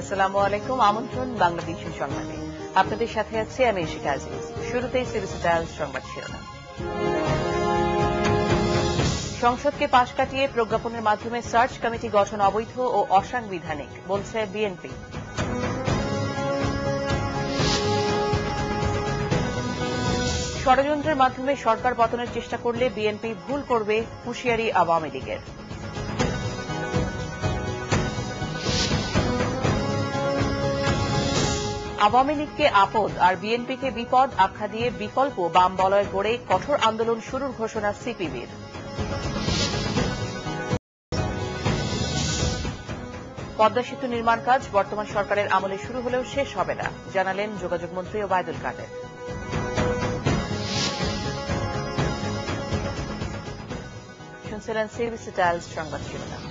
আসসালামু আলাইকুম। আমন্ত্রণ বাংলাদেশের সংবাদে। আপনাদের সাথে আছি আমি ইশিকা আজিজ। শুরুতেই সিরিজটাল সংবাদ শিরোনাম। সংসদকে পাশ কাটিয়ে প্রজ্ঞাপনের মাধ্যমে সার্চ কমিটি গঠন অবৈধ ও অসাংবিধানিক বলছে বিএনপি। ষড়যন্ত্রের মাধ্যমে সরকার পতনের চেষ্টা করলে বিএনপি ভুল করবে, হুঁশিয়ারি আওয়ামী লীগের। আওয়ামী লীগকে আপদ আর বিএনপিকে বিপদ আখ্যা দিয়ে বিকল্প বাম বলয় গড়ে কঠোর আন্দোলন শুরুর ঘোষণা সিপিবির। পদ্মা সেতু নির্মাণ কাজ বর্তমান সরকারের আমলে শুরু হলেও শেষ হবে না, জানালেন যোগাযোগ মন্ত্রী ওবায়দুল কাদের। শুনছিলেন সিরিজটাল সংবাদ শিরোনাম।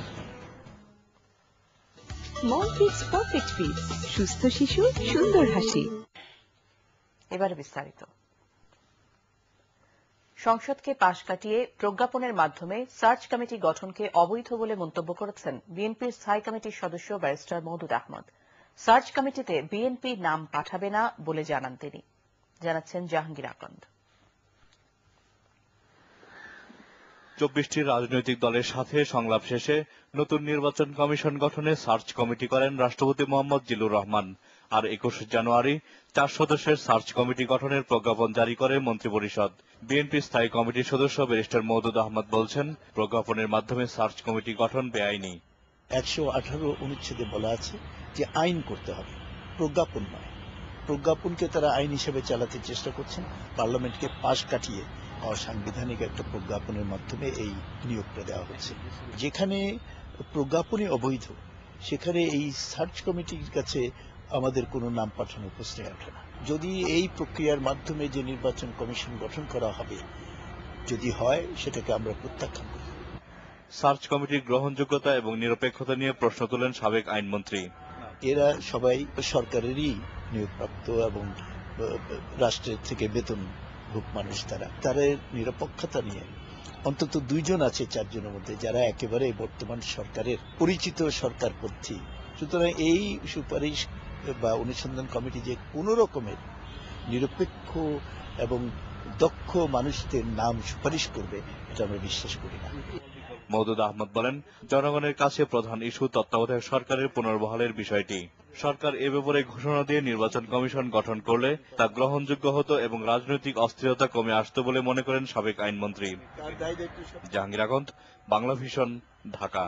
স্মল কিডস পারফেক্ট ফিট, সুস্থ শিশু সুন্দর হাসি। এবারে বিস্তারিত। সংসদকে পাশ কাটিয়ে প্রজ্ঞাপনের মাধ্যমে সার্চ কমিটি গঠনকে অবৈধ বলে মন্তব্য করেছেন বিএনপির স্থায়ী কমিটির সদস্য ব্যারিস্টার মওদুদ আহমদ। সার্চ কমিটিতে বিএনপি নাম পাঠাবে না বলে জানান তিনি। জানাচ্ছেন জাহাঙ্গীর আকন্দ। 24টি রাজনৈতিক দলের সাথে সংলাপ শেষে নতুন নির্বাচন কমিশন গঠনে সার্চ কমিটি করেন রাষ্ট্রপতি মোহাম্মদ জিল্লুর রহমান। আর 21 জানুয়ারি 4 সদস্যের সার্চ কমিটি গঠনের প্রজ্ঞাপন জারি করে মন্ত্রিপরিষদ। বিএনপি স্থায়ী কমিটির সদস্য ব্যারিস্টার মওদুদ আহমদ বলছেন, প্রজ্ঞাপনের মাধ্যমে সার্চ কমিটি গঠন বেআইনি। 118 অনুচ্ছেদে বলা আছে যে আইন করতে হবে, প্রজ্ঞাপন নয়। প্রজ্ঞাপনকে তারা আইন হিসেবে চালাতে চেষ্টা করছেন। পার্লামেন্টকে পাশ কাটিয়ে অসাংবিধানিক একটা প্রজ্ঞাপনের মাধ্যমে এই নিয়োগটা দেওয়া হচ্ছে। যেখানে প্রজ্ঞাপনই অবৈধ, সেখানে এই সার্চ কমিটির কাছে আমাদের কোনো নাম পাঠানোর প্রশ্নই ওঠে না। যদি এই প্রক্রিয়ার মাধ্যমে যে নির্বাচন কমিশন গঠন করা হবে, যদি হয়, সেটাকে আমরা প্রত্যাখ্যান করি। সার্চ কমিটির গ্রহণযোগ্যতা এবং নিরপেক্ষতা নিয়ে প্রশ্ন তোলেন সাবেক আইনমন্ত্রী। এরা সবাই সরকারেরই নিয়োগপ্রাপ্ত এবং রাষ্ট্রের থেকে বেতন ভোগ মানুষ। তাদের নিরপেক্ষতা নিয়ে অন্তত 2 জন আছে 4 জনের মধ্যে যারা একেবারে বর্তমান সরকারের পরিচিত সরকারপন্থী। সুতরাং এই সুপারিশ বা অনুসন্ধান কমিটি যে কোন রকমের নিরপেক্ষ এবং দক্ষ মানুষদের নাম সুপারিশ করবে, এটা আমরা বিশ্বাস করি না। মওদুদ আহমদ বলেন, জনগণের কাছে প্রধান ইস্যু তত্ত্বাবধায়ক সরকারের পুনর্বহালের বিষয়টি। সরকার এ ব্যাপারে ঘোষণা দিয়ে নির্বাচন কমিশন গঠন করলে তা গ্রহণযোগ্য হতো এবং রাজনৈতিক অস্থিরতা কমে আসতো বলে মনে করেন সাবেক আইনমন্ত্রী। জাহাঙ্গীর আকন্দ, বাংলা ভিশন, ঢাকা।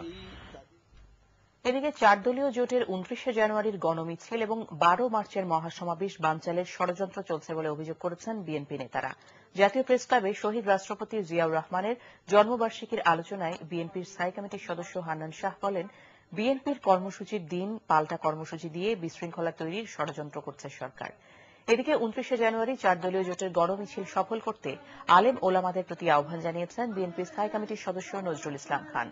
এদিকে 4 দলীয় জোটের 29 জানুয়ারির গণমিছিল এবং 12 মার্চের মহাসমাবেশ বানচালের ষড়যন্ত্র চলছে বলে অভিযোগ করেছেন বিএনপি নেতারা। জাতীয় প্রেসক্লাবে শহীদ রাষ্ট্রপতি জিয়াউর রহমানের জন্মবার্ষিকীর আলোচনায় বিএনপির স্থায়ী কমিটির সদস্য হান্নান শাহ বলেন, বিএনপির কর্মসূচির দিন পাল্টা কর্মসূচি দিয়ে বিশৃঙ্খলা তৈরির ষড়যন্ত্র করছে সরকার। এদিকে 29 জানুয়ারি 4 দলীয় জোটের গণমিছিল সফল করতে আলেম ওলামাদের প্রতি আহ্বান জানিয়েছেন বিএনপি স্থায়ী কমিটির সদস্য নজরুল ইসলাম খান।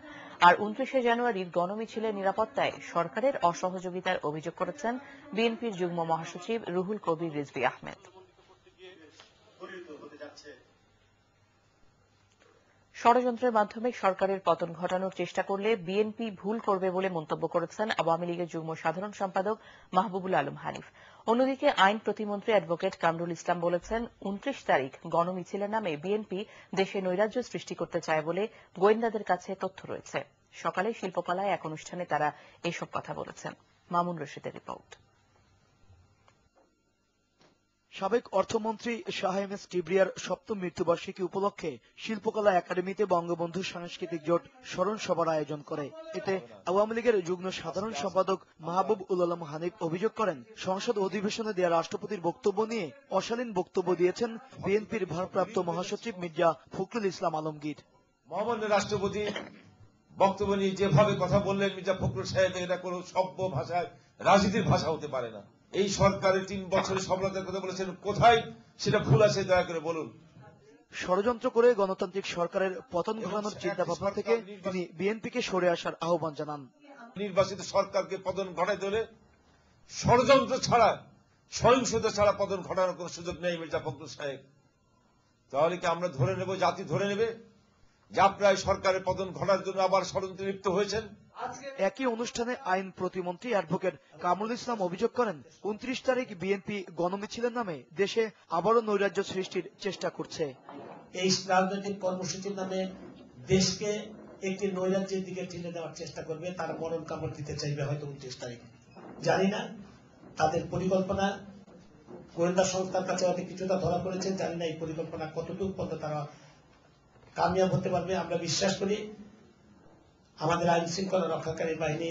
আর 29 জানুয়ারির গণমিছিলের নিরাপত্তায় সরকারের অসহযোগিতার অভিযোগ করেছেন বিএনপির যুগ্ম মহাসচিব রুহুল কবির রিজভী আহমেদ। ষড়যন্ত্রের মাধ্যমে সরকারের পতন ঘটানোর চেষ্টা করলে বিএনপি ভুল করবে বলে মন্তব্য করেছেন আওয়ামী লীগের যুগ্ম সাধারণ সম্পাদক মাহবুবুল আলম হানিফ। অন্যদিকে আইন প্রতিমন্ত্রী অ্যাডভোকেট কামরুল ইসলাম বলেছেন, 29 তারিখ গণমিছিলের নামে বিএনপি দেশে নৈরাজ্য সৃষ্টি করতে চায় বলে গোয়েন্দাদের কাছে তথ্য রয়েছে। সকালে শিল্পকলায় এক অনুষ্ঠানে তারা এসব কথা বলেছেন। মামুন রশিদের রিপোর্ট। সাবেক অর্থমন্ত্রী শাহ এম এস কিবরিয়ার 7ম মৃত্যুবার্ষিকী উপলক্ষে শিল্পকলা একাডেমিতে বঙ্গবন্ধু সাংস্কৃতিক জোট স্মরণ সভার আয়োজন করে। এতে আওয়ামী লীগের যুগ্ম সাধারণ সম্পাদক মাহবুব উল আলম হানিফ অভিযোগ করেন, সংসদ অধিবেশনে দেয়া রাষ্ট্রপতির বক্তব্য নিয়ে অশালীন বক্তব্য দিয়েছেন বিএনপির ভারপ্রাপ্ত মহাসচিব মির্জা ফখরুল ইসলাম আলমগীর। মহামান্য রাষ্ট্রপতি বক্তব্য নিয়ে যেভাবে কথা বললেন মির্জা ফখরুল সাহেব, এটা কোনো সভ্য ভাষায় রাজনীতির ভাষা হতে পারে না। এই সরকারের 3 বছরের সফলতার কথা বলেছেন, কোথায় সেটা ভুল আছে দয়া করে বলুন। ষড়যন্ত্র করে গণতান্ত্রিক সরকারের পতন ঘটানোর চিন্তা ভাবনা থেকে তিনি বিএনপিকে সরে আসার আহ্বান জানান। নির্বাচিত সরকারকে পতন ঘটাইতে হলে ষড়যন্ত্র ছাড়া, সহিংসতা ছাড়া পতন ঘটানোর কোন সুযোগ নেই মির্জা ফখরুল সাহেব। তাহলে কি আমরা ধরে নেব, জাতি ধরে নেবে যে আপনারা সরকারের পতন ঘটার জন্য আবার ষড়যন্ত্রে লিপ্ত হয়েছেন? একই অনুষ্ঠানে আইন প্রতিমন্ত্রী অ্যাডভোকেট কামরুল ইসলাম অভিযোগ করেন 29 তারিখ বিএনপি গণমিছিলের নামে দেশে আবারও নৈরাজ্য সৃষ্টির চেষ্টা করছে। এই রাজনৈতিক কর্মসূচির নামে দেশকে একটি নৈরাজ্যের দিকে ঠেলে দেওয়ার চেষ্টা করবে, তারা মরণ কামড় দিতে চাইবে হয়তো 29 তারিখ। জানি না তাদের পরিকল্পনা, গোয়েন্দা সংস্থার কাছে হয়তো কিছুটা ধরা পড়েছে, জানি না এই পরিকল্পনা কতটুকু পর্যন্ত তারা কামিয়াব হতে পারবে। আমরা বিশ্বাস করি আমাদের আইন শৃঙ্খলা রক্ষাকারী বাহিনী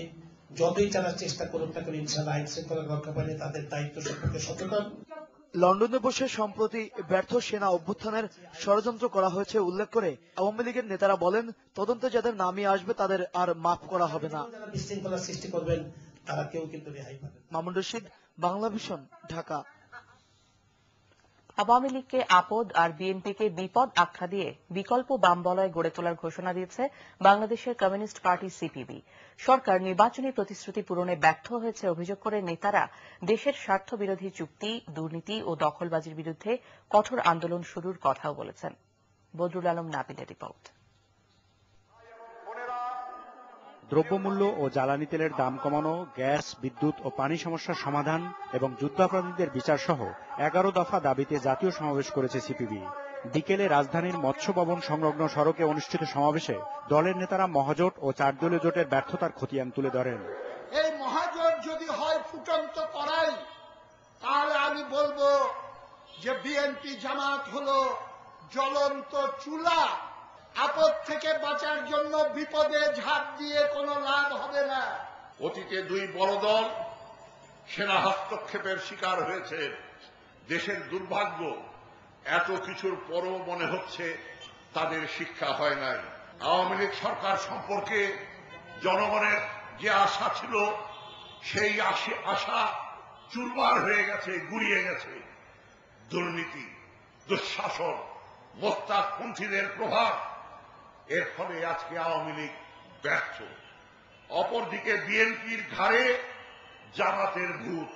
যতই তারা চেষ্টা করুক না কেন, ইনশাআল্লাহ আইন শৃঙ্খলা রক্ষা বাহিনী তাদের দায়িত্ব সম্পর্কে সচেতন। লন্ডনে বসে সম্প্রতি ব্যর্থ সেনা অভ্যুত্থানের ষড়যন্ত্র করা হয়েছে উল্লেখ করে আওয়ামী লীগের নেতারা বলেন, তদন্তে যাদের নামই আসবে তাদের আর মাফ করা হবে না। যারা বিশৃঙ্খলা সৃষ্টি করবেন তারা কেউ কিন্তু রেহাই পাবে না। মামুন রশিদ, বাংলা ভিশন, ঢাকা। আওয়ামী লীগকে আপদ আর বিএনপিকে বিপদ আখ্যা দিয়ে বিকল্প বাম বলয় গড়ে তোলার ঘোষণা দিয়েছে বাংলাদেশের কমিউনিস্ট পার্টি সিপিবি। সরকার নির্বাচনী প্রতিশ্রুতি পূরণে ব্যর্থ হয়েছে অভিযোগ করে নেতারা দেশের স্বার্থ বিরোধী চুক্তি, দুর্নীতি ও দখলবাজির বিরুদ্ধে কঠোর আন্দোলন শুরুর কথাও বলেছেন। বদরুল আলম নাবিলের রিপোর্ট। দ্রব্যমূল্য ও জ্বালানি তেলের দাম কমানো, গ্যাস, বিদ্যুৎ ও পানি সমস্যার সমাধান এবং যুদ্ধাপরাধীদের বিচার সহ 11 দফা দাবিতে জাতীয় সমাবেশ করেছে সিপিবি। বিকেলে রাজধানীর মৎস্য ভবন সংলগ্ন সড়কে অনুষ্ঠিত সমাবেশে দলের নেতারা মহাজোট ও 4 দলীয় জোটের ব্যর্থতার খতিয়ান তুলে ধরেন। এই মহাজোট যদি হয় ফুটন্ত করাই, তাহলে আমি বলবো যে বিএনপি জামাত হলো জ্বলন্ত চুলা। আপদ থেকে বাঁচার জন্য বিপদে ঝাঁপ দিয়ে কোনো লাভ হবে না। অতীতে দুই বড় দল সেনা হস্তক্ষেপের শিকার হয়েছে। দেশের দুর্ভাগ্য, এত কিছুর পরও মনে হচ্ছে তাদের শিক্ষা হয় নাই। আওয়ামী লীগ সরকার সম্পর্কে জনগণের যে আশা ছিল, সেই আশা চুরমার হয়ে গেছে, গুড়িয়ে গেছে। দুর্নীতি, দুঃশাসন, মোস্তাকপন্থীদের প্রভাব, এর ফলে আজকে আওয়ামী লীগ ব্যর্থ। অপরদিকে বিএনপির ঘাড়ে জামাতের ভূত।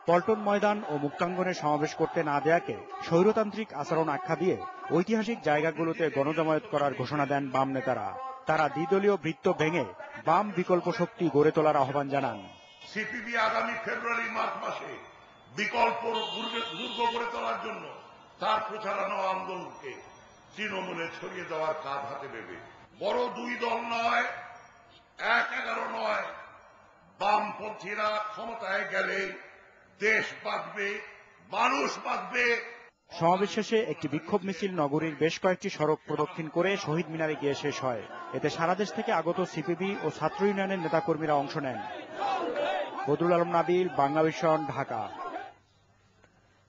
পল্টন ময়দান ও মুক্তাঙ্গনে সমাবেশ করতে না দেয়াকে স্বৈরতান্ত্রিক আচরণ আখ্যা দিয়ে ঐতিহাসিক জায়গাগুলোতে গণজমায়েত করার ঘোষণা দেন বাম নেতারা। তারা দ্বিদলীয় বৃত্ত ভেঙে বাম বিকল্প শক্তি গড়ে তোলার আহ্বান জানান। সিপিবি আগামী ফেব্রুয়ারি-মার্চ মাসে বিকল্প দুর্গ গড়ে তোলার জন্য তার প্রচারণা আন্দোলনকে তৃণমূলে ছড়িয়ে দেওয়ার কাজ হাতে নেবে। বড় দুই দল নয়, 1-11 নয়, বামপন্থীরা ক্ষমতায় গেলে দেশ বাঁচবে, মানুষ বাঁচবে। সমাবেশ শেষে একটি বিক্ষোভ মিছিল নগরীর বেশ কয়েকটি সড়ক প্রদক্ষিণ করে শহীদ মিনারে গিয়ে শেষ হয়। এতে সারা দেশ থেকে আগত সিপিবি ও ছাত্র ইউনিয়নের নেতাকর্মীরা অংশ নেন। বদরুল আলম নাবিল, বাংলা ভিশন, ঢাকা।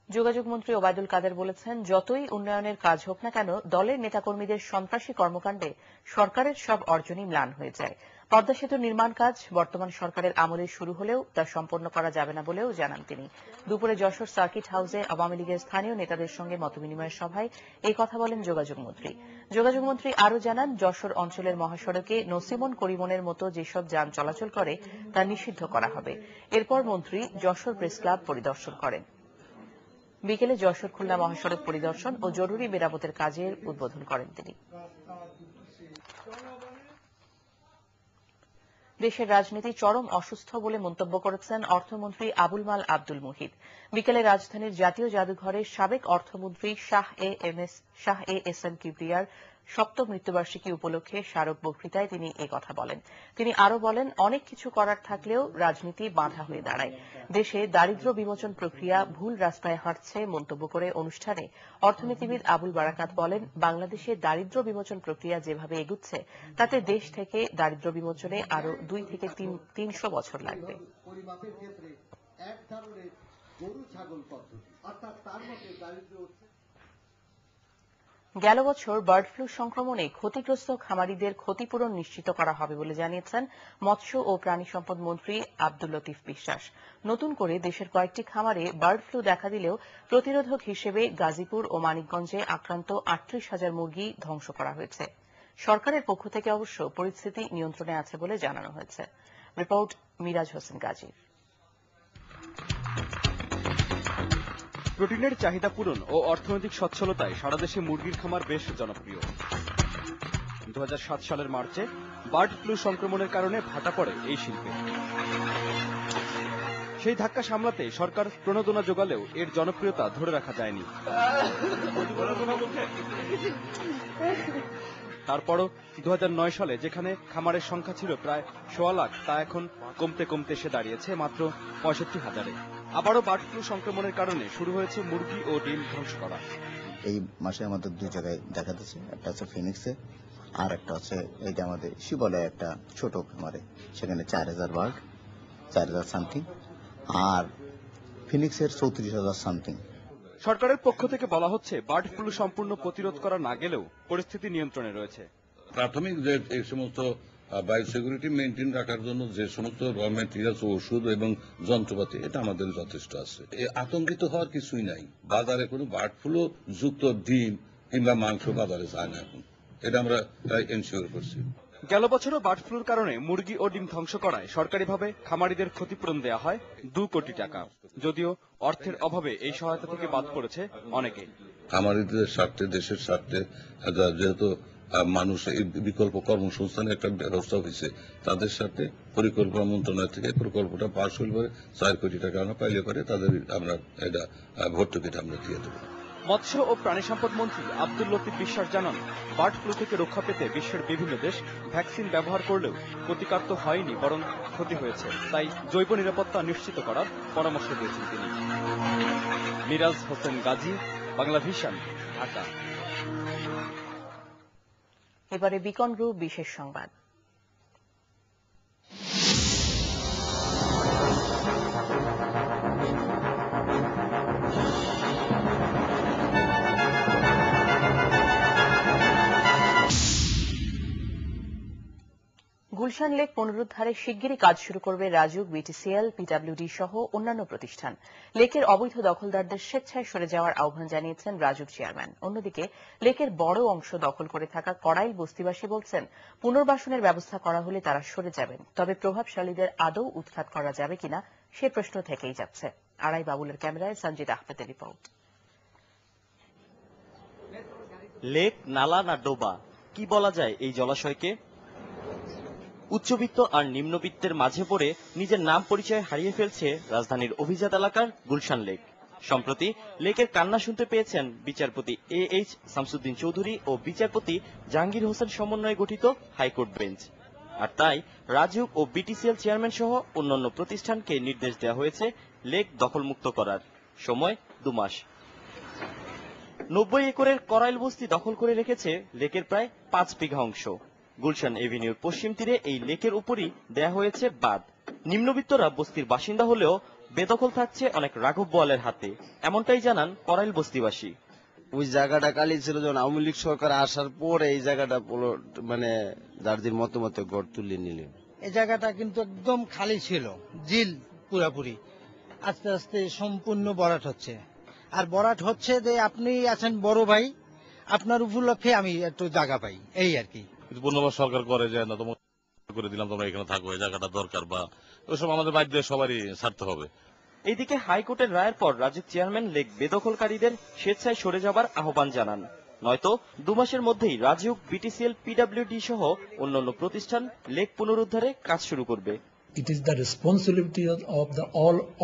যোগাযোগ মন্ত্রী ওবায়দুল কাদের বলেছেন, যতই উন্নয়নের কাজ হোক না কেন দলের নেতাকর্মীদের সন্ত্রাসী কর্মকাণ্ডে সরকারের সব অর্জনই ম্লান হয়ে যায়। পদ্মা সেতুর নির্মাণ কাজ বর্তমান সরকারের আমলে শুরু হলেও তা সম্পন্ন করা যাবে না বলেও জানান তিনি। দুপুরে যশোর সার্কিট হাউসে আওয়ামী লীগের স্থানীয় নেতাদের সঙ্গে মতবিনিময়ের সভায় এই কথা বলেন যোগাযোগ মন্ত্রী। যোগাযোগ মন্ত্রী আরও জানান, যশোর অঞ্চলের মহাসড়কে নসিমন করিমনের মতো যেসব যান চলাচল করে তা নিষিদ্ধ করা হবে। এরপর মন্ত্রী যশোর প্রেস ক্লাব পরিদর্শন করেন। বিকেলে যশোর খুলনা মহাসড়ক পরিদর্শন ও জরুরি মেরামতের কাজের উদ্বোধন করেন তিনি। দেশের রাজনীতি চরম অসুস্থ বলে মন্তব্য করেছেন অর্থমন্ত্রী আবুল মাল আব্দুল মুহিত। বিকেলে রাজধানীর জাতীয় জাদুঘরে সাবেক অর্থমন্ত্রী শাহ এ এস এম কিবরিয়ার 7ম মৃত্যুবার্ষিকী উপলক্ষে স্মারক বক্তৃতায় তিনি কথা বলেন। তিনি আরও বলেন, অনেক কিছু করার থাকলেও রাজনীতি বাধা হয়ে দাঁড়ায়। দেশে দারিদ্র্য বিমোচন প্রক্রিয়া ভুল রাস্তায় হাঁটছে মন্তব্য করে অনুষ্ঠানে অর্থনীতিবিদ আবুল বারাকাত বলেন, বাংলাদেশে দারিদ্র্য বিমোচন প্রক্রিয়া যেভাবে এগুচ্ছে তাতে দেশ থেকে দারিদ্র্য বিমোচনে আরও 2 থেকে 300 বছর লাগবে। গেল বছর বার্ড ফ্লু সংক্রমণে ক্ষতিগ্রস্ত খামারিদের ক্ষতিপূরণ নিশ্চিত করা হবে বলে জানিয়েছেন মৎস্য ও প্রাণী সম্পদ মন্ত্রী আব্দুল লতিফ বিশ্বাস। নতুন করে দেশের কয়েকটি খামারে বার্ড ফ্লু দেখা দিলেও প্রতিরোধক হিসেবে গাজীপুর ও মানিকগঞ্জে আক্রান্ত 38,000 মুরগি ধ্বংস করা হয়েছে। সরকারের পক্ষ থেকে অবশ্য পরিস্থিতি নিয়ন্ত্রণে আছে বলে জানানো হয়েছে। রিপোর্ট মিরাজ হোসেন গাজীর। প্রোটিনের চাহিদা পূরণ ও অর্থনৈতিক সচ্ছলতায় সারা দেশে মুরগির খামার বেশ জনপ্রিয়। 2007 সালের মার্চে বার্ড ফ্লু সংক্রমণের কারণে ভাটা পড়ে এই শিল্পে। সেই ধাক্কা সামলাতে সরকার প্রণোদনা যোগালেও এর জনপ্রিয়তা ধরে রাখা যায়নি। তারপরও 2009 সালে যেখানে খামারের সংখ্যা ছিল প্রায় 1.25 লাখ, তা এখন কমতে কমতে এসে দাঁড়িয়েছে মাত্র 65,000-এ। আবারও বার্ড ফ্লু সংক্রমণের কারণে শুরু হয়েছে মুরগি ও ডিম ধ্বংস করা। এই মাসে আমাদের 2 জায়গায় দেখা দিচ্ছে, একটা হচ্ছে ফিনিক্সে, আর একটা হচ্ছে এইটা আমাদের শিবলয়ে একটা ছোট খামারে, সেখানে 4,000 বার্ড, 4,000 সামথিং, আর ফিনিক্সের 34,000 সামথিং। সরকারের পক্ষ থেকে বলা হচ্ছে বার্ড ফ্লু সম্পূর্ণ প্রতিরোধ করা না গেলেও পরিস্থিতি নিয়ন্ত্রণে রয়েছে। প্রাথমিক যে এই সমস্ত বায়োসিকিউরিটি মেনটেন রাখার জন্য যে সমস্ত র ম্যাটেরিয়ালস, ওষুধ এবং যন্ত্রপাতি, এটা আমাদের যথেষ্ট আছে। আতঙ্কিত হওয়ার কিছুই নাই। বাজারে কোনো বার্ড ফ্লু যুক্ত ডিম কিংবা মাংস বাজারে যায় না এখন, এটা আমরা এনশিওর করছি। গেল বছরও বার্ড ফ্লুর কারণে মুরগি ও ডিম ধ্বংস করায় সরকারিভাবে খামারিদের ক্ষতিপূরণ দেয়া হয় 2 কোটি টাকা। যদিও অর্থের অভাবে এই সহায়তা থেকে বাদ পড়েছে অনেকে। খামারিদের স্বার্থে, দেশের স্বার্থে, যেহেতু মানুষ এই বিকল্প কর্মসংস্থানের একটা ব্যবস্থা হয়েছে, তাদের সাথে পরিকল্পনা মন্ত্রণালয় থেকে প্রকল্পটা পাশ হইল পরে 4 কোটি টাকা আমরা পাইলে পরে তাদের আমরা এটা ভর্তুকিটা আমরা দিয়ে দেবো। মৎস্য ও প্রাণী সম্পদ মন্ত্রী আব্দুল লতিফ বিশ্বাস জানান, বার্ড ফ্লু থেকে রক্ষা পেতে বিশ্বের বিভিন্ন দেশ ভ্যাকসিন ব্যবহার করলেও প্রতিকার তো হয়নি, বরং ক্ষতি হয়েছে। তাই জৈব নিরাপত্তা নিশ্চিত করার পরামর্শ দিয়েছেন তিনি। মিরাজ হোসেন গাজী, বাংলা ভিশন, ঢাকা। এবারে বিকন গ্রুপ বিশেষ সংবাদ। গুলশান লেক পুনরুদ্ধারে শিগগিরই কাজ শুরু করবে রাজউক, বিটিসিএল, পিডব্লিউডি সহ অন্যান্য প্রতিষ্ঠান। লেকের অবৈধ দখলদারদের স্বেচ্ছায় সরে যাওয়ার আহ্বান জানিয়েছেন রাজউক চেয়ারম্যান। অন্যদিকে লেকের বড় অংশ দখল করে থাকা করাইল বস্তিবাসী বলছেন, পুনর্বাসনের ব্যবস্থা করা হলে তারা সরে যাবেন, তবে প্রভাবশালীদের আদৌ উৎখাত করা যাবে কিনা সে প্রশ্ন থেকেই যাচ্ছে। আড়াই বাবুলের ক্যামেরায় সঞ্জিত আহমেদের রিপোর্ট। লেক, নালা না ডোবা, কি বলা যায় এই জলাশয়কে? উচ্চবিত্ত আর নিম্নবিত্তের মাঝে পড়ে নিজের নাম পরিচয় হারিয়ে ফেলছে রাজধানীর অভিজাত এলাকার গুলশান লেক। সম্প্রতি লেকের কান্না শুনতে পেয়েছেন বিচারপতি AH শামসুদ্দিন চৌধুরী ও বিচারপতি জাহাঙ্গীর হোসেন সমন্বয়ে গঠিত হাইকোর্ট বেঞ্চ। আর তাই রাজউক ও বিটিসিএল চেয়ারম্যান সহ অন্যান্য প্রতিষ্ঠানকে নির্দেশ দেওয়া হয়েছে লেক দখলমুক্ত করার। সময় 2 মাস। 90 একরের করাইল বস্তি দখল করে রেখেছে লেকের প্রায় 5 বিঘা অংশ। গুলশান এভিনিউর পশ্চিম তীরে এই লেকের উপরই দেয়া হয়েছে বাঁধ। নিম্নবিত্তরা বস্তির বাসিন্দা হলেও বেদখল থাকছে অনেক রাঘব বোয়ালের হাতে, এমনটাই জানান করাইল বস্তিবাসী। ওই জায়গাটা কালি ছিল, যখন আওয়ামী লীগ সরকার আসার পরে এই জায়গাটা মানে যার মতো গড় তুলে নিল। এই জায়গাটা কিন্তু একদম খালি ছিল, জিল পুরাপুরি। আস্তে আস্তে সম্পূর্ণ ভরাট হচ্ছে, আর ভরাট হচ্ছে যে আপনি আছেন বড় ভাই, আপনার উপলক্ষে আমি একটু জায়গা পাই, এই আর কি। পুনর্বাস সরকার করে যায় না, তোমার করে দিলাম তোমরা এখানে থাকো, এই জায়গাটা দরকার, বা ওইসব আমাদের বাধ্য সবারই ছাড়তে হবে। এইদিকে হাইকোর্টের রায়ের পর রাজউক চেয়ারম্যান লেক বেদখলকারীদের স্বেচ্ছায় সরে যাবার আহ্বান জানান, নয়তো 2 মাসের মধ্যেই রাজউক, বিটিসিএল, পিডব্লিউডি সহ অন্যান্য প্রতিষ্ঠান লেক পুনরুদ্ধারে কাজ শুরু করবে। It is the responsibility of the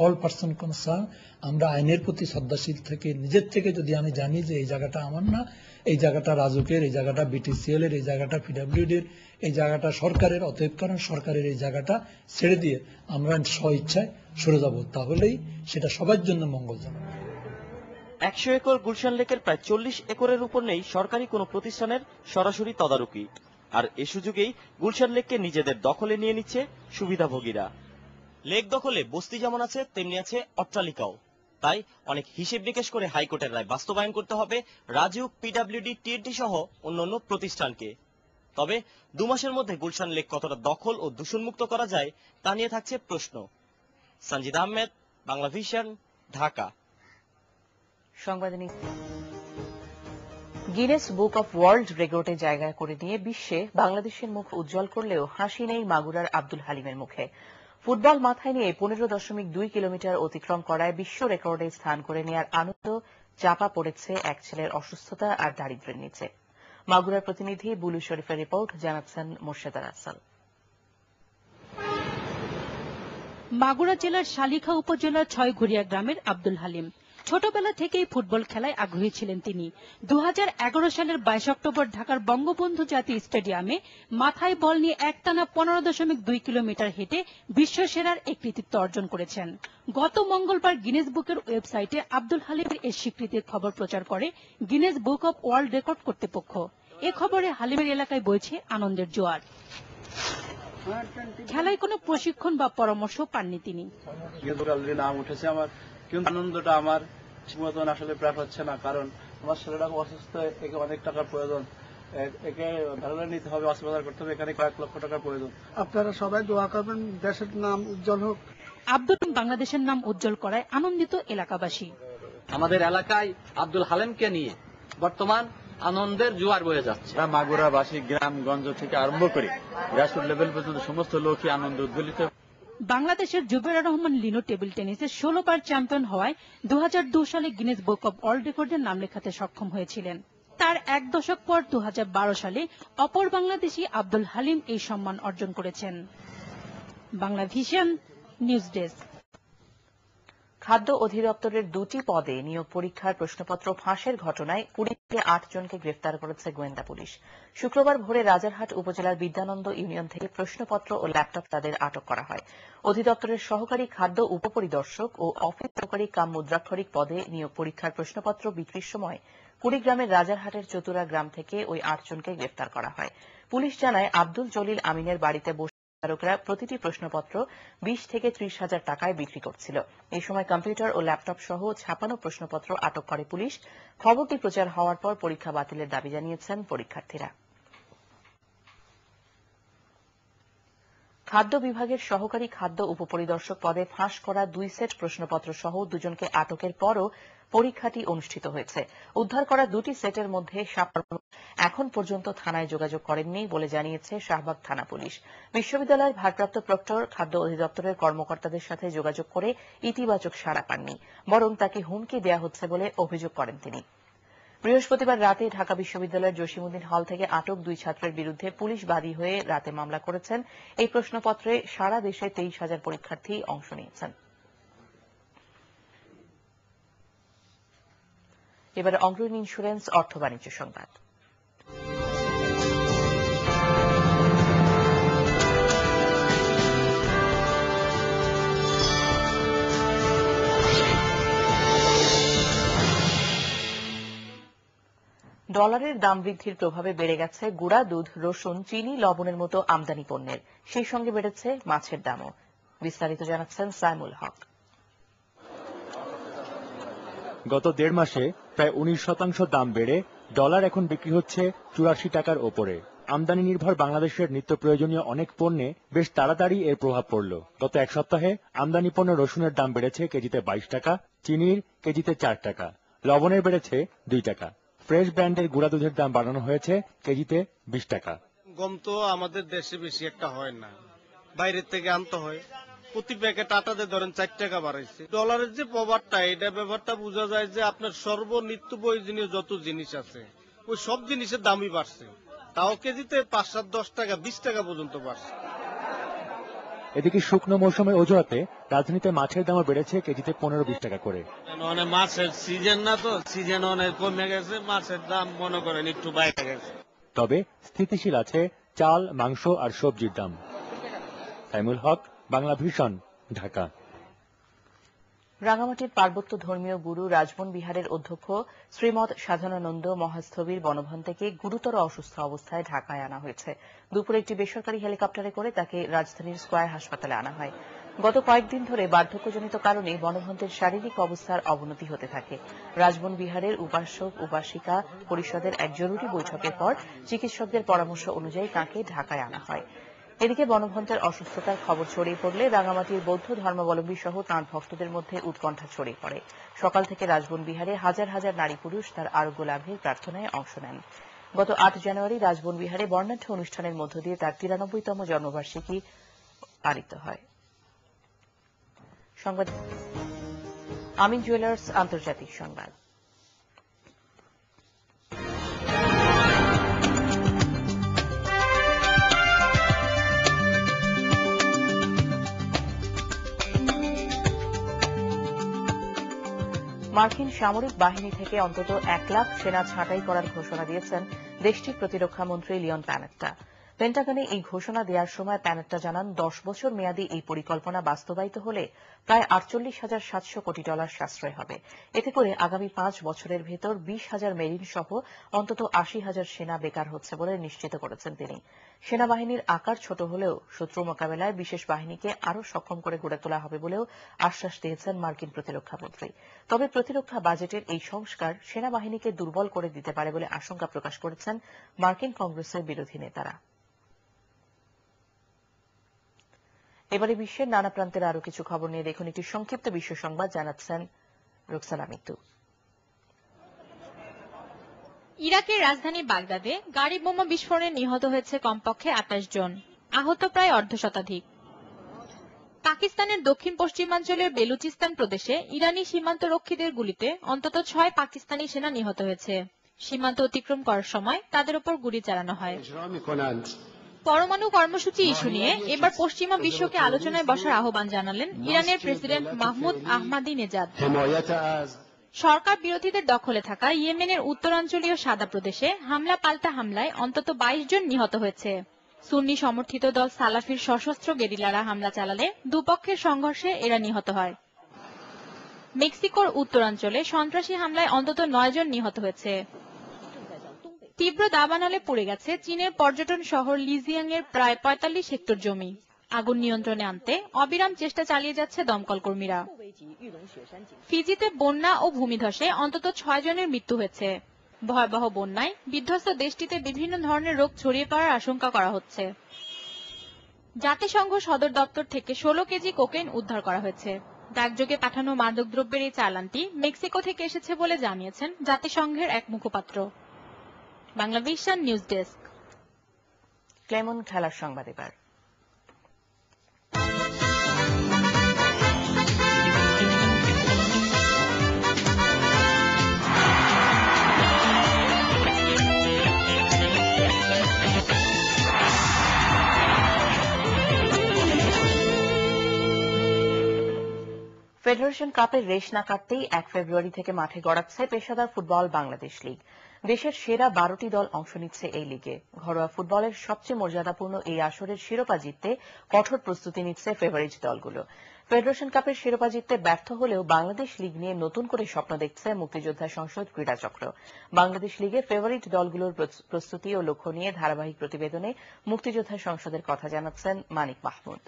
all person concern. আমরা আইনের প্রতি শ্রদ্ধাশীল থেকে নিজের থেকে যদি আমি জানি যে এই জায়গাটা আমার না, এই জায়গাটা রাজুকের, এই জায়গাটা বিটিসিএল এর, এই জায়গাটা পিডব্লিউডির, এই জায়গাটা সরকারের, অতএব কারণ সরকারের এই জায়গাটা ছেড়ে দিয়ে আমরা স্বইচ্ছায় সরে যাব, তাহলেই সেটা সবার জন্য মঙ্গলজনক। 100 একর গুলশান লেকের প্রায় 40 একরের উপর নেই সরকারি কোনো প্রতিষ্ঠানের সরাসরি তদারকি। আর এ সুযোগেই গুলশান লেককে নিজেদের দখলে নিয়ে নিচ্ছে সুবিধাভোগীরা। লেক দখলে বস্তি যেমন আছে, তেমনি আছে অট্টালিকাও। তাই অনেক হিসেব নিকেশ করে হাইকোর্টের রায় বাস্তবায়ন করতে হবে রাজউক, পিডব্লিউডি, টিএনটি সহ অন্যান্য প্রতিষ্ঠানকে। তবে 2 মাসের মধ্যে গুলশান লেক কতটা দখল ও দূষণমুক্ত করা যায় তা নিয়ে থাকছে প্রশ্ন। Sanjit Ahmed, Bangla vision, Dhaka. Guinness book of world রেকর্ডে জায়গা করে নিয়ে বিশ্বে বাংলাদেশের মুখ উজ্জ্বল করলেও হাসি নেই মাগুরার আব্দুল হালিমের মুখে। ফুটবল মাথায় নিয়ে 15.2 কিলোমিটার অতিক্রম করায় বিশ্ব রেকর্ডে স্থান করে নেওয়ার আনন্দ চাপা পড়েছে এক ছেলের অসুস্থতা আর দারিদ্র্যের নিচে। মাগুরার প্রতিনিধি বুলু শরীফের রিপোর্ট, জানাচ্ছেন মোর্শেদা রাসেল। মাগুরা জেলার শালিখা উপজেলার ছয়ঘরিয়া গ্রামের আব্দুল হালিম ছোটবেলা থেকেই ফুটবল খেলায় আগ্রহী ছিলেন তিনি। 2011 সালের 22 অক্টোবর ঢাকার বঙ্গবন্ধু জাতীয় স্টেডিয়ামে মাথায় বল নিয়ে একটানা 15.2 কিলোমিটার হেঁটে বিশ্বসেরার এক কৃতিত্ব অর্জন করেছেন। গত মঙ্গলবার গিনেস বুকের ওয়েবসাইটে আব্দুল হালিমের এই স্বীকৃতির খবর প্রচার করে Guinness book of world record কর্তৃপক্ষ। এ খবরে হালিমের এলাকায় বইছে আনন্দের জোয়ার। খেলায় কোনো প্রশিক্ষণ বা পরামর্শ পাননি তিনি। নাম উঠেছে আমার, কিন্তু আনন্দটা আমার মতন আসলে প্রাপ্ত হচ্ছে না, কারণ আমার ছেলেটা অসুস্থ, একে অনেক টাকার প্রয়োজন, একে ভালো নিতে হবে, হাসপাতাল করতে হবে, এখানে কয়েক লক্ষ টাকার প্রয়োজন। আপনারা সবাই দোয়া করবেন দেশের নাম উজ্জ্বল হোক। আব্দুল বাংলাদেশের নাম উজ্জ্বল করায় আনন্দিত এলাকাবাসী। আমাদের এলাকায় আব্দুল হালিমকে নিয়ে বর্তমান আনন্দের জোয়ার বয়ে যাচ্ছে। মাগুরাবাসী গ্রামগঞ্জ থেকে আরম্ভ করে গ্রাসরুট লেভেল পর্যন্ত সমস্ত লোকই আনন্দ উদ্বেলিত। বাংলাদেশের জুবেরা রহমান লিনো টেবিল টেনিসে 16 বার চ্যাম্পিয়ন হওয়ায় 2002 সালে গিনেস বুক অব ওয়ার্ল্ড রেকর্ডে নাম লেখাতে সক্ষম হয়েছিলেন। তার এক দশক পর 2012 সালে অপর বাংলাদেশী আব্দুল হালিম এই সম্মান অর্জন করেছেন। Bangla vision news desk. খাদ্য অধিদপ্তরের 2টি পদে নিয়োগ পরীক্ষার প্রশ্নপত্র ফাঁসের ঘটনায় 20 থেকে 8 জনকে গ্রেফতার করেছে গোয়েন্দা পুলিশ। শুক্রবার ভোরে রাজারহাট উপজেলার বিদ্যানন্দ ইউনিয়ন থেকে প্রশ্নপত্র ও ল্যাপটপ তাদের আটক করা হয়। অধিদপ্তরের সহকারী খাদ্য উপপরিদর্শক ও অফিস সহকারী কাম মুদ্রাক্ষরিক পদে নিয়োগ পরীক্ষার প্রশ্নপত্র বিক্রির সময় কুড়িগ্রামের রাজারহাটের চতুরা গ্রাম থেকে ওই 8 জনকে গ্রেফতার করা হয়। পুলিশ জানায় আব্দুল জলিল আমিনের বাড়িতে বিচারকরা প্রতিটি প্রশ্নপত্র 20 থেকে 30 হাজার টাকায় বিক্রি করছিল। এই সময় কম্পিউটার ও ল্যাপটপ সহ ছাপানো প্রশ্নপত্র আটক করে পুলিশ। খবরটি প্রচার হওয়ার পর পরীক্ষা বাতিলের দাবি জানিয়েছেন পরীক্ষার্থীরা। খাদ্য বিভাগের সহকারী খাদ্য উপপরিদর্শক পদে ফাঁস করা 2 সেট প্রশ্নপত্র সহ 2 জনকে আটকের পরও পরীক্ষাটি অনুষ্ঠিত হয়েছে। উদ্ধার করা 2টি সেটের মধ্যে এখন পর্যন্ত থানায় যোগাযোগ করেননি বলে জানিয়েছে শাহবাগ থানা পুলিশ। বিশ্ববিদ্যালয়ের ভারপ্রাপ্ত প্রক্টর খাদ্য অধিদপ্তরের কর্মকর্তাদের সাথে যোগাযোগ করে ইতিবাচক সাড়া পাননি, বরং তাকে হুমকি দেওয়া হচ্ছে বলে অভিযোগ করেন তিনি। বৃহস্পতিবার রাতে ঢাকা বিশ্ববিদ্যালয়ের জসিমউদ্দিন হল থেকে আটক 2 ছাত্রের বিরুদ্ধে পুলিশ বাদী হয়ে রাতে মামলা করেছেন। এই প্রশ্নপত্রে সারা দেশে 23,000 পরীক্ষার্থী অংশ নিয়েছেন। এবার অগ্রণী ইন্স্যুরেন্স অর্থ বাণিজ্য সংবাদ। ডলারের দাম বৃদ্ধির প্রভাবে বেড়ে গেছে গুঁড়া দুধ, রসুন, চিনি, লবণের মতো আমদানি পণ্যের। সেই সঙ্গে বেড়েছে মাছের দামও। বিস্তারিত জানাচ্ছেন সাইমুল হক। গত 1.5 মাসে প্রায় 19% দাম বেড়ে ডলার এখন বিক্রি হচ্ছে 84 টাকার ওপরে। আমদানি নির্ভর বাংলাদেশের নিত্য প্রয়োজনীয় অনেক পণ্যে বেশ তাড়াতাড়ি এর প্রভাব পড়ল। গত এক সপ্তাহে আমদানি পণ্য রসুনের দাম বেড়েছে কেজিতে 22 টাকা, চিনির কেজিতে 4 টাকা, লবণের বেড়েছে 2 টাকা। ফ্রেশ ব্র্যান্ডের গুঁড়া দুধের দাম বাড়ানো হয়েছে কেজিতে 20 টাকা। গম তো আমাদের দেশে বেশি একটা হয় না, বাইরের থেকে আনতে হয়। প্রতি প্যাকেট আটাতে ধরেন 4 টাকা বাড়াইছে। ডলারের যে প্রভাবটা, এটা ব্যাপারটা বোঝা যায় যে আপনার সর্বনিত্য প্রয়োজনীয় যত জিনিস আছে ওই সব জিনিসের দামই বাড়ছে। তাও কেজিতে 5, 7, 10 টাকা, 20 টাকা পর্যন্ত বাড়ছে। এদিকে শুকনো মৌসুমের অজুহাতে রাজধানীতে মাছের দামও বেড়েছে কেজিতে 15-20 টাকা করে। অনেক মাছের সিজন না, তো সিজন অনেক কমে গেছে, মাছের দাম মনে করেন একটু বাইরে গেছে। তবে স্থিতিশীল আছে চাল, মাংস আর সবজির দাম। সাইমুল হক, বাংলা ভিশন, ঢাকা। রাঙামাটির পার্বত্য ধর্মীয় গুরু রাজবন বিহারের অধ্যক্ষ শ্রীমৎ সাধনানন্দ মহাস্থবির বনভন থেকে গুরুতর অসুস্থ অবস্থায় ঢাকায় আনা হয়েছে। দুপুরে একটি বেসরকারি হেলিকপ্টারে করে তাকে রাজধানীর স্কয়ার হাসপাতালে আনা হয়। গত কয়েকদিন ধরে বার্ধক্যজনিত কারণে বনভন্তের শারীরিক অবস্থার অবনতি হতে থাকে। রাজবন বিহারের উপাসক উপাসিকা পরিষদের এক জরুরি বৈঠকের পর চিকিৎসকদের পরামর্শ অনুযায়ী তাঁকে ঢাকায় আনা হয়। এদিকে বনভন্তের অসুস্থতার খবর ছড়িয়ে পড়লে রাঙামাটির বৌদ্ধ ধর্মাবলম্বী সহ তাঁর ভক্তদের মধ্যে উৎকণ্ঠা ছড়িয়ে পড়ে। সকাল থেকে রাজবন বিহারে হাজার হাজার নারী পুরুষ তার আরোগ্য লাভের প্রার্থনায় অংশ নেন। গত 8 জানুয়ারি রাজবন বিহারে বর্ণাঢ্য অনুষ্ঠানের মধ্য দিয়ে তার 93তম জন্মবার্ষিকী পালিত হয়। সংবাদ আমিন জুয়েলার্স আন্তর্জাতিক সংবাদ। মার্কিন সামরিক বাহিনী থেকে অন্তত 1 লাখ সেনা ছাঁটাই করার ঘোষণা দিয়েছেন দেশটির প্রতিরক্ষা মন্ত্রী লিওন প্যানেট্টা। পেন্টাগনে এই ঘোষণা দেওয়ার সময় প্যানেট্টা জানান 10 বছর মেয়াদী এই পরিকল্পনা বাস্তবায়িত হলে প্রায় 48,700 কোটি ডলার সাশ্রয় হবে। এতে করে আগামী 5 বছরের ভেতর 20,000 মেরিন সহ অন্তত 80,000 সেনা বেকার হচ্ছে বলে নিশ্চিত করেছেন তিনি। সেনাবাহিনীর আকার ছোট হলেও শত্রু মোকাবেলায় বিশেষ বাহিনীকে আরও সক্ষম করে গড়ে তোলা হবে বলেও আশ্বাস দিয়েছেন মার্কিন প্রতিরক্ষা মন্ত্রী। তবে প্রতিরক্ষা বাজেটের এই সংস্কার সেনাবাহিনীকে দুর্বল করে দিতে পারে বলে আশঙ্কা প্রকাশ করেছেন মার্কিন কংগ্রেসের বিরোধী নেতারা। এবারে বিশ্বের নানা প্রান্তের আরো কিছু খবর নিয়ে দেখুন একটি সংক্ষিপ্ত বিশ্ব সংবাদ, জানাচ্ছেন রুকসানা মিতু। ইরাকের রাজধানী বাগদাদে গাড়ি বোমা বিস্ফোরণে নিহত হয়েছে কমপক্ষে 28 জন, আহত প্রায় অর্ধশতাধিক। পাকিস্তানের দক্ষিণ পশ্চিমাঞ্চলের বেলুচিস্তান প্রদেশে ইরানি সীমান্তরক্ষীদের গুলিতে অন্তত 6 পাকিস্তানি সেনা নিহত হয়েছে। সীমান্ত অতিক্রম করার সময় তাদের উপর গুলি চালানো হয়। পরমাণু কর্মসূচি ইস্যু নিয়ে এবার পশ্চিমা বিশ্বকে আলোচনায় বসার আহ্বান জানালেন ইরানের প্রেসিডেন্ট মাহমুদ আহমাদিনেজাদ। সরকার বিরোধীদের দখলে থাকা ইয়েমেনের উত্তরাঞ্চলীয় সাদা প্রদেশে হামলা পাল্টা হামলায় অন্তত 22 জন নিহত হয়েছে। সুন্নি সমর্থিত দল সালাফির সশস্ত্র গেরিলারা হামলা চালালে দুপক্ষের সংঘর্ষে এরা নিহত হয়। মেক্সিকোর উত্তরাঞ্চলে সন্ত্রাসী হামলায় অন্তত 9 জন নিহত হয়েছে। তীব্র দাবানলে পুড়ে গেছে চীনের পর্যটন শহর লিজিয়াং এর প্রায় 45 হেক্টর জমি। আগুন নিয়ন্ত্রণে আনতে অবিরাম চেষ্টা চালিয়ে যাচ্ছে দমকল কর্মীরা। ফিজিতে বন্যা ও ভূমিধসে অন্তত 6 জনের মৃত্যু হয়েছে। ভয়াবহ বন্যায় বিধ্বস্ত দেশটিতে বিভিন্ন ধরনের রোগ ছড়িয়ে পড়ার আশঙ্কা করা হচ্ছে। জাতিসংঘ সদর দপ্তর থেকে 16 কেজি কোকেইন উদ্ধার করা হয়েছে। ডাকযোগে পাঠানো মাদকদ্রব্যের এই চালানটি মেক্সিকো থেকে এসেছে বলে জানিয়েছেন জাতিসংঘের এক মুখপাত্র। Banglavision news desk. ক্লেমন খেলার সংবাদ এবার। ফেডারেশন কাপের রেশ না কাটতেই 1 ফেব্রুয়ারি থেকে মাঠে গড়াচ্ছে পেশাদার ফুটবল বাংলাদেশ লীগ। দেশের সেরা 12টি দল অংশ নিচ্ছে এই লিগে। ঘরোয়া ফুটবলের সবচেয়ে মর্যাদাপূর্ণ এই আসরের শিরোপা জিততে কঠোর প্রস্তুতি নিচ্ছে ফেভারিট দলগুলো। ফেডারেশন কাপের শিরোপা জিততে ব্যর্থ হলেও বাংলাদেশ লীগ নিয়ে নতুন করে স্বপ্ন দেখছে মুক্তিযোদ্ধা সংসদ ক্রীড়া চক্র। বাংলাদেশ লীগের ফেভারিট দলগুলোর প্রস্তুতি ও লক্ষ্য নিয়ে ধারাবাহিক প্রতিবেদনে মুক্তিযোদ্ধা সংসদের কথা জানাচ্ছেন মানিক মাহমুদ।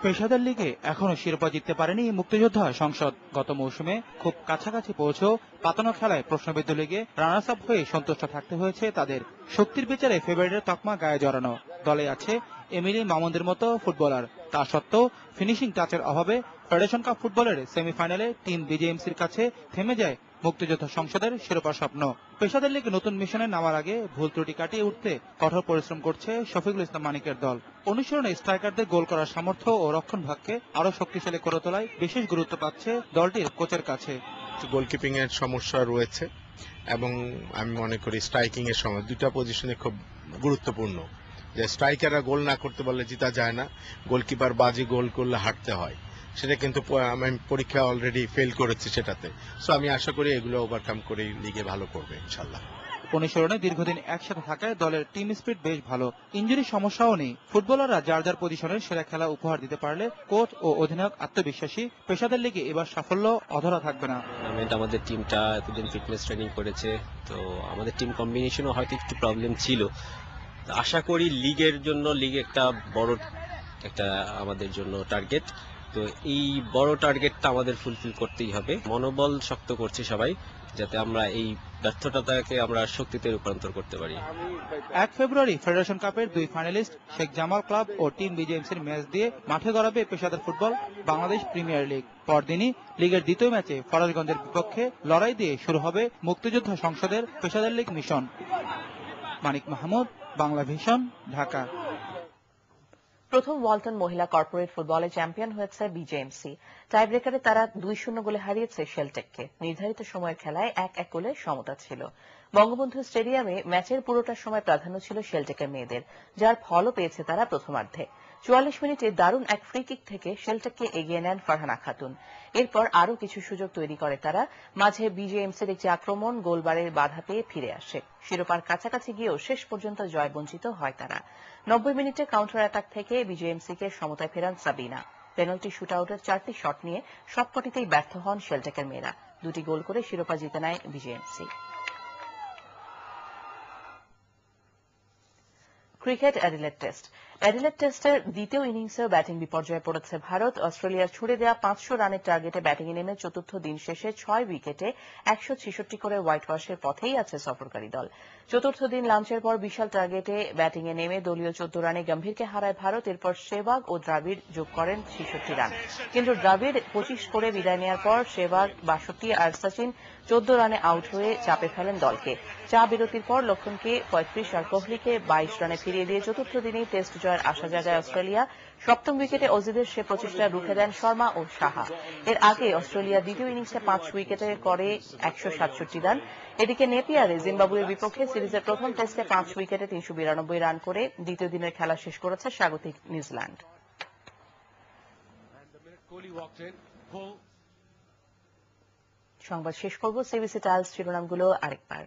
পেশাদার লিগে এখনো শিরোপা জিততে পারেনি মুক্তিযোদ্ধা সংসদ। গত মৌসুমে খুব কাছাকাছি পৌঁছেও পাতানো খেলায় প্রশ্নবিদ্ধ লিগে রানার্স আপ হয়ে সন্তুষ্ট থাকতে হয়েছে তাদের। শক্তির বিচারে ফেভারিটের তকমা গায়ে জড়ানো দলে আছে এমিলি মামুনদের মতো ফুটবলার। তা সত্ত্বেও ফিনিশিং টাচের অভাবে ফেডারেশন কাপ ফুটবলের সেমিফাইনালে টিম বিজেএমসির কাছে থেমে যায় মুক্তিযোদ্ধা সংসদের শিরোপা স্বপ্ন। পেশাদার লিগে নতুন মিশনে নামার আগে ভুল ত্রুটি কাটিয়ে উঠতে কঠোর পরিশ্রম করছে শফিকুল ইসলাম মানিকের দল। অনুশীলনে স্ট্রাইকারদের গোল করার সামর্থ্য ও রক্ষণ ভাগকে আরো শক্তিশালী করে তোলায় বিশেষ গুরুত্ব পাচ্ছে দলটির কোচের কাছে। গোলকিপিং এর সমস্যা রয়েছে এবং আমি মনে করি স্ট্রাইকিং এর সময় দুটা পজিশনে খুব গুরুত্বপূর্ণ। যে স্ট্রাইকাররা গোল না করতে পারলে জিতা যায় না, গোলকিপার বাজি গোল করলে হারতে হয়। সেটা কিন্তু আমি পরীক্ষা অলরেডি ফেল করেছি সেটাতে। সো আমি আশা করি এগুলো ওভারকাম করে লিগে ভালো করবে ইনশাল্লাহ। অনুশীলনে দীর্ঘদিন একসাথে থাকায় দলের টিম স্পিরিট বেশ ভালো। ইনজুরির সমস্যাও নেই। ফুটবলাররা যার যার পজিশনের সেরা খেলা উপহার দিতে পারলে কোচ ও অধিনায়ক আত্মবিশ্বাসী। পেশাদার লিগে এবার সাফল্য অধরা থাকবে না। আমাদের টিমটা এতদিন ফিটনেস ট্রেনিং করেছে, তো আমাদের টিম কম্বিনেশনও হয়তো একটু প্রবলেম ছিল। আশা করি লিগের জন্য লিগ একটা বড় একটা আমাদের জন্য টার্গেট। তো এই বড় টার্গেটটা আমাদের ফুলফিল করতেই হবে। মনোবল শক্ত করছে সবাই, যাতে আমরা এই ব্যর্থতাকে আমরা শক্তিতে রূপান্তর করতে পারি। 1 ফেব্রুয়ারি ফেডারেশন কাপের 2 ফাইনালিস্ট শেখ জামাল ক্লাব ও টিম বিজেএমসির ম্যাচ দিয়ে মাঠে গড়াবে পেশাদার ফুটবল বাংলাদেশ প্রিমিয়ার লিগ। পরদিনই লিগের দ্বিতীয় ম্যাচে ফরাজগঞ্জের বিপক্ষে লড়াই দিয়ে শুরু হবে মুক্তিযোদ্ধা সংসদের পেশাদার লিগ মিশন। মানিক মাহমুদ, বাংলা ভিশন, ঢাকা। প্রথম ওয়ালটন মহিলা কর্পোরেট ফুটবলে চ্যাম্পিয়ন হয়েছে বিজেএমসি। টাইব্রেকারে তারা 2-0 গোলে হারিয়েছে শেলটেককে। নির্ধারিত সময়ের খেলায় 1-1 গোলে সমতা ছিল। বঙ্গবন্ধু স্টেডিয়ামে ম্যাচের পুরোটা সময় প্রাধান্য ছিল শেলটেকের মেয়েদের, যার ফলও পেয়েছে তারা প্রথমার্ধে। 44 মিনিটে দারুণ এক ফ্রি কিক থেকে শেলটেককে এগিয়ে নেন ফারহানা খাতুন। এরপর আরও কিছু সুযোগ তৈরি করে তারা, মাঝে বিজেএমসির একটি আক্রমণ গোলবারের বাধা পেয়ে ফিরে আসে। শিরোপার কাছাকাছি গিয়েও শেষ পর্যন্ত জয়বঞ্চিত হয় তারা। 90 মিনিটে কাউন্টার অ্যাটাক থেকে বিজেএমসিকে সমতায় ফেরান সাবিনা। পেনাল্টি শুটআউটের 4টি শট নিয়ে সবকটিতেই ব্যর্থ হন শেলটেকের মেয়েরা। 2টি গোল করে শিরোপা জিতে নেয় BJMC. Cricket Adelaide test. Adelaide টেস্টের দ্বিতীয় ইনিংসেও ব্যাটিং বিপর্যয়ে পড়েছে ভারত। অস্ট্রেলিয়ার ছুড়ে দেওয়া 500 রানের টার্গেটে ব্যাটিংয়ে নেমে চতুর্থ দিন শেষে 6 উইকেটে 166 করে হোয়াইট ওয়াশের পথেই আছে সফরকারী দল। চতুর্থ দিন লাঞ্চের পর বিশাল টার্গেটে ব্যাটিংয়ে নেমে দলীয় 14 রানে গম্ভীরকে হারায় ভারত। এরপর সেহবাগ ও দ্রাবিড় যোগ করেন 66 রান, কিন্তু দ্রাবিড় 25 করে বিদায় নেওয়ার পর সেহবাগ 62 আর সচিন 14 রানে আউট হয়ে চাপে ফেলেন দলকে। চা বিরতির পর লক্ষণকে 35 আর কোহলিকে 22 রানে ফিরিয়ে দিয়ে চতুর্থ দিনেই টেস্ট জয়ের আশা জাগায় অস্ট্রেলিয়া। সপ্তম উইকেটে অজিদের সে প্রচেষ্টা রুখে দেন শর্মা ও সাহা। এর আগে অস্ট্রেলিয়া দ্বিতীয় ইনিংসে 5 উইকেটে করে 167 রান। এদিকে নেপিয়ারে জিম্বাবুয়ের বিপক্ষে সিরিজের প্রথম টেস্টে 5 উইকেটে 392 রান করে দ্বিতীয় দিনের খেলা শেষ করেছে স্বাগতিক নিউজিল্যান্ড। সংবাদ শেষ করব সিবিসি টাইলস শিরোনামগুলো আরেকবার।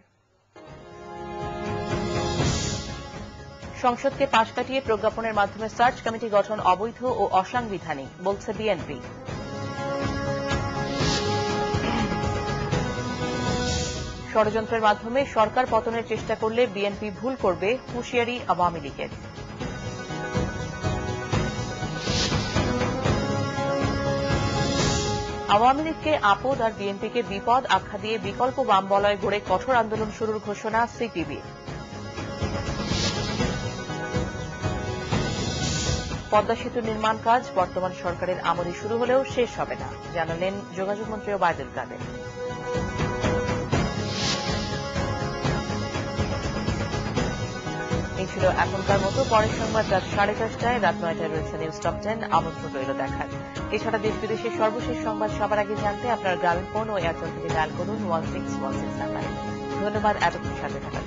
সংসদকে পাশ কাটিয়ে প্রজ্ঞাপনের মাধ্যমে সার্চ কমিটি গঠন অবৈধ ও অসাংবিধানিক বলছে বিএনপি। ষড়যন্ত্রের মাধ্যমে সরকার পতনের চেষ্টা করলে বিএনপি ভুল করবে, হুঁশিয়ারি আওয়ামী লীগের। আওয়ামী লীগকে আপদ আর বিএনপিকে বিপদ আখ্যা দিয়ে বিকল্প বাম বলয় গড়ে কঠোর আন্দোলন শুরুর ঘোষণা সিপিবির। পদ্মা সেতু নির্মাণ কাজ বর্তমান সরকারের আমলে শুরু হলেও শেষ হবে না, জানালেন যোগাযোগ মন্ত্রী ওবায়দুল কাদের। এই ছিল এখনকার মতো। পরের সংবাদ রাত 10:30টায়, রাত 9টায় রয়েছে নিউজ টপ 10। আমন্ত্রণ রইল দেখার। এছাড়া দেশ বিদেশের সর্বশেষ সংবাদ সবার আগে জানতে আপনার গ্রামীণ ফোন ও এয়ারটেল থেকে ডায়াল করুন 1616 নাম্বারে। ধন্যবাদ এতক্ষণ সাথে থাকার